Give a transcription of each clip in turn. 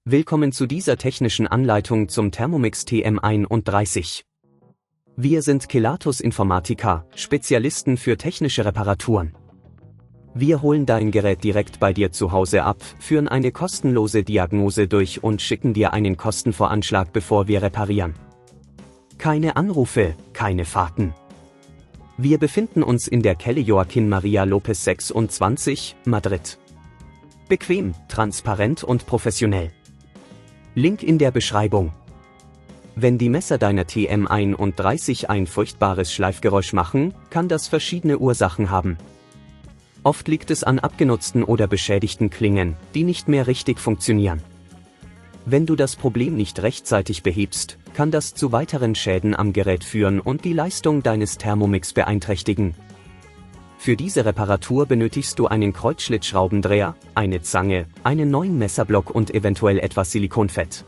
Willkommen zu dieser technischen Anleitung zum Thermomix TM31. Wir sind Kelatos Informatiker, Spezialisten für technische Reparaturen. Wir holen dein Gerät direkt bei dir zu Hause ab, führen eine kostenlose Diagnose durch und schicken dir einen Kostenvoranschlag, bevor wir reparieren. Keine Anrufe, keine Fahrten. Wir befinden uns in der Calle Joaquin Maria Lopez 26, Madrid. Bequem, transparent und professionell. Link in der Beschreibung. Wenn die Messer deiner TM31 ein furchtbares Schleifgeräusch machen, kann das verschiedene Ursachen haben. Oft liegt es an abgenutzten oder beschädigten Klingen, die nicht mehr richtig funktionieren. Wenn du das Problem nicht rechtzeitig behebst, kann das zu weiteren Schäden am Gerät führen und die Leistung deines Thermomix beeinträchtigen. Für diese Reparatur benötigst du einen Kreuzschlitzschraubendreher, eine Zange, einen neuen Messerblock und eventuell etwas Silikonfett.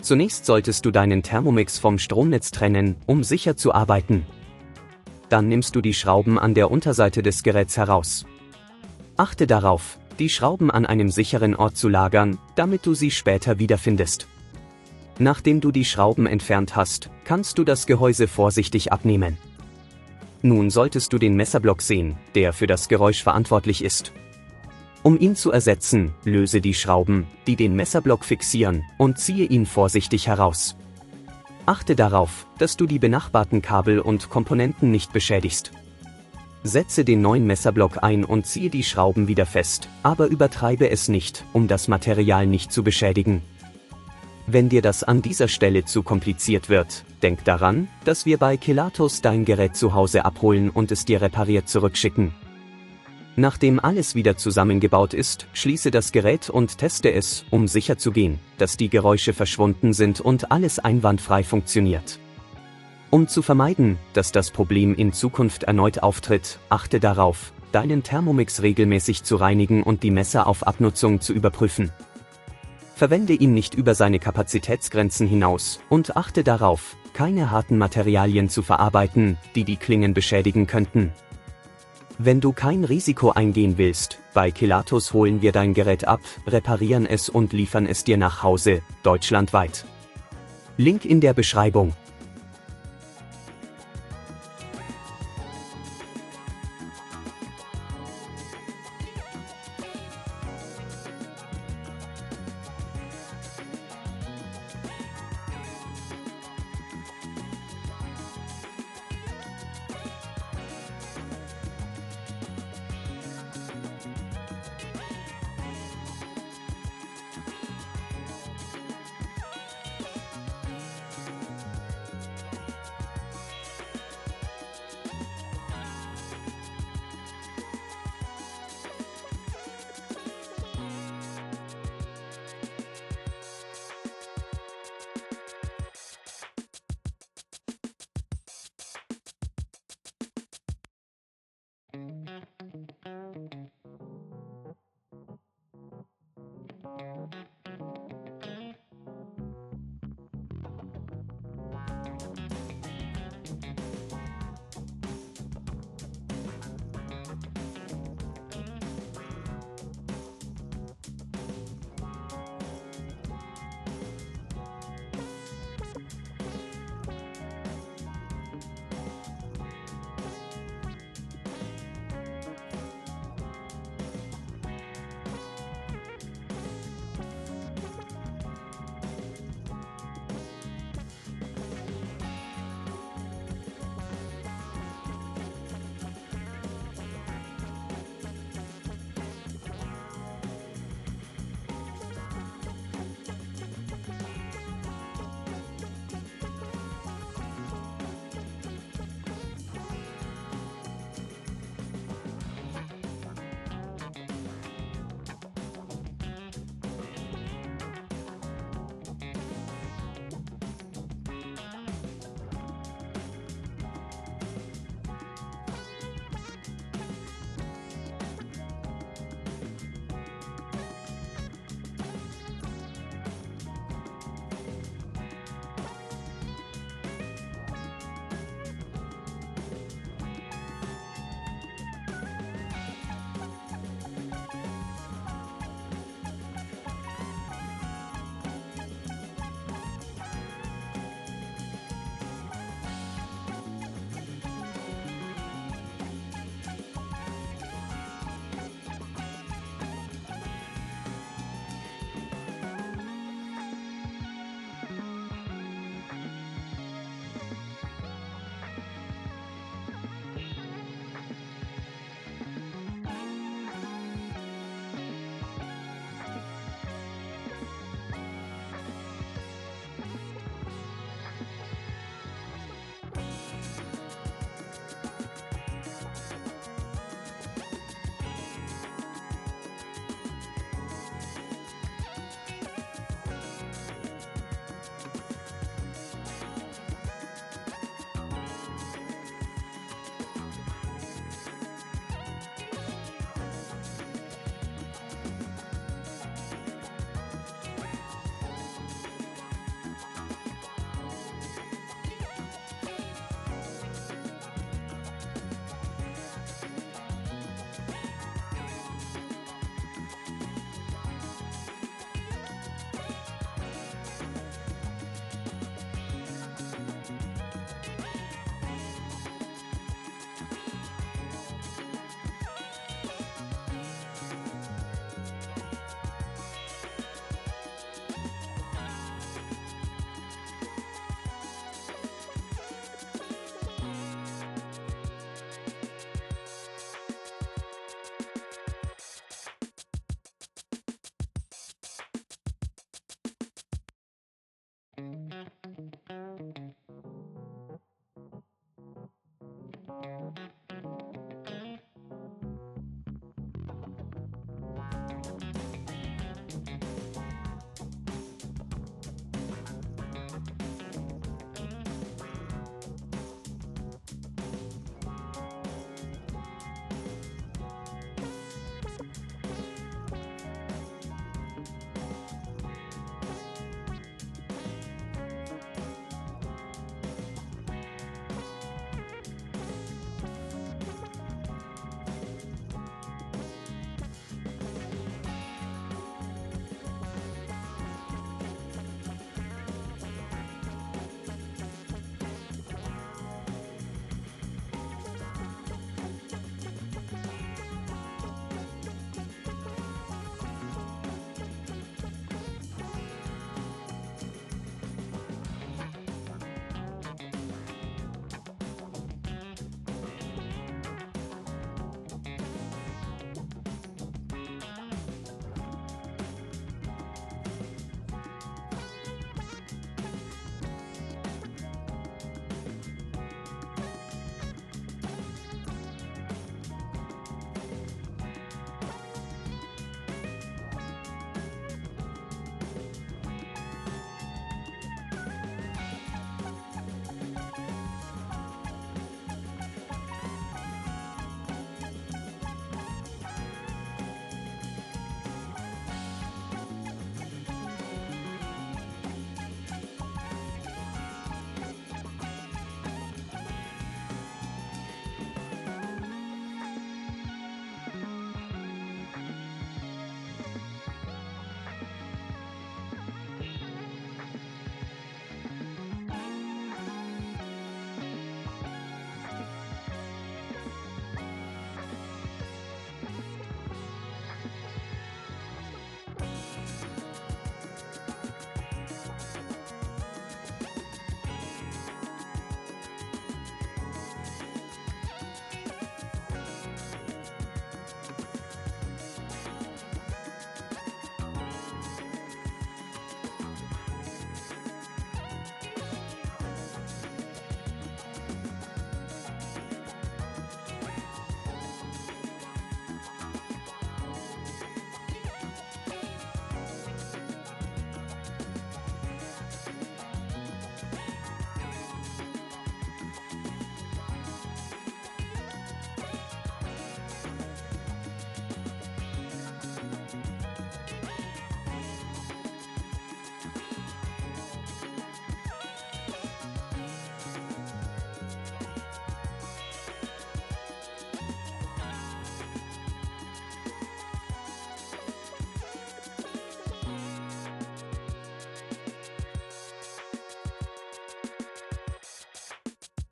Zunächst solltest du deinen Thermomix vom Stromnetz trennen, um sicher zu arbeiten. Dann nimmst du die Schrauben an der Unterseite des Geräts heraus. Achte darauf, die Schrauben an einem sicheren Ort zu lagern, damit du sie später wiederfindest. Nachdem du die Schrauben entfernt hast, kannst du das Gehäuse vorsichtig abnehmen. Nun solltest du den Messerblock sehen, der für das Geräusch verantwortlich ist. Um ihn zu ersetzen, löse die Schrauben, die den Messerblock fixieren, und ziehe ihn vorsichtig heraus. Achte darauf, dass du die benachbarten Kabel und Komponenten nicht beschädigst. Setze den neuen Messerblock ein und ziehe die Schrauben wieder fest, aber übertreibe es nicht, um das Material nicht zu beschädigen. Wenn dir das an dieser Stelle zu kompliziert wird, denk daran, dass wir bei Kelatos dein Gerät zu Hause abholen und es dir repariert zurückschicken. Nachdem alles wieder zusammengebaut ist, schließe das Gerät und teste es, um sicherzugehen, dass die Geräusche verschwunden sind und alles einwandfrei funktioniert. Um zu vermeiden, dass das Problem in Zukunft erneut auftritt, achte darauf, deinen Thermomix regelmäßig zu reinigen und die Messer auf Abnutzung zu überprüfen. Verwende ihn nicht über seine Kapazitätsgrenzen hinaus und achte darauf, keine harten Materialien zu verarbeiten, die die Klingen beschädigen könnten. Wenn du kein Risiko eingehen willst, bei Kelatos holen wir dein Gerät ab, reparieren es und liefern es dir nach Hause, deutschlandweit. Link in der Beschreibung.